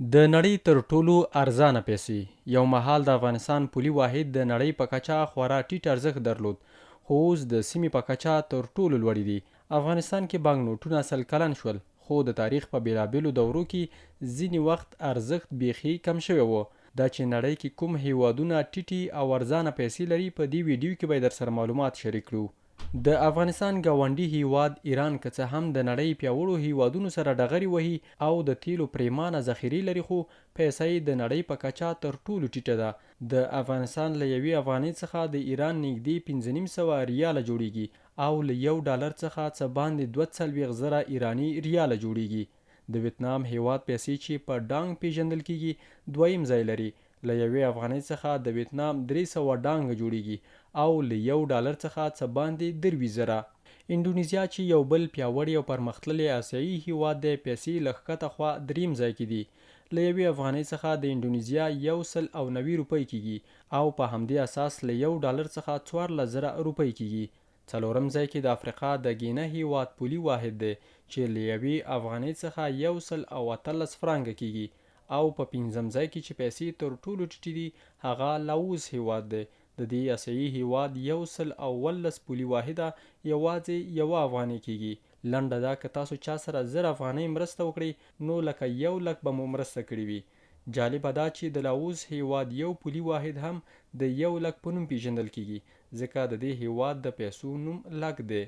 د نړۍ تر ټولو ارزانه پیسې یو مهال د افغانستان پولی واحد د نړۍ په کچه خورا ټیټ ارزښت درلود، خو اوس د سیمې په کچه تر ټولو لوړ دي. افغانستان کې بانک نوټونه 100 کلن شول، خو د تاریخ په بیلابیلو دورو کې ځینې وخت ارزښت بیخي کم شوی و. دا چې نړۍ کې کوم هیوادونه ټیټي او ارزانه پیسې لري، په دې ویډیو کې به در سره معلومات شریک کړو. د افغانستان ګاونډي هیواد ایران که څه هم د نړۍ پیاوړو هیوادونو سره ډغرې وهي او د تیلو پریمانه ذخیرې لري، خو پیسې د نړۍ په کچه تر ټولو ټیټه ده. د افغانستان له یوې افغانۍ څخه د ایران نږدې 1500 ریاله جوړیږي او له $1 څخه څه باندې 42,000 ایرانی ریاله جوړیږي. د ویتنام هیواد پیسې چې په ډانګ پیژندل کیږي دویم ځای لري. له یوې افغانۍ څخه د ویتنام 300 ډانګ جوړیږي او له $1 څخه څه باندې 23,000. انډونیزیا چې یو بل پیاوړی او پرمختللی آسیایي هیواد دی، پیسې له ښکته خوا دریم ځای کې دي. له یوې افغانۍ څخه د انډونیزیا 190 روپۍ کیږي او په همدې اساس له $1 څخه 14,000 روپۍ کیږي. څلورم ځای کې د افریقا د ګینه هیواد پولی واحد دی چې له یوې افغانۍ څخه 118 فرانګه کیږي او په پنځم ځای کې چې پیسې تر ټولو ټیټې دي هغه لاوس هیواد دی. د دې آسیایي هیواد 118 پولی واحده یوازې یوه افغانۍ کیږي. لنډه دا که تاسو چا سره 1000 افغانۍ مرسته وکړئ نو لکه 100,000 به مو مرسته کړې وي. جالبه دا چې د لاوس هیواد یو پولی واحد هم د 100,000 په نوم پیژندل کیږي، ځکه د دې هیواد د پیسو نوم لک دی.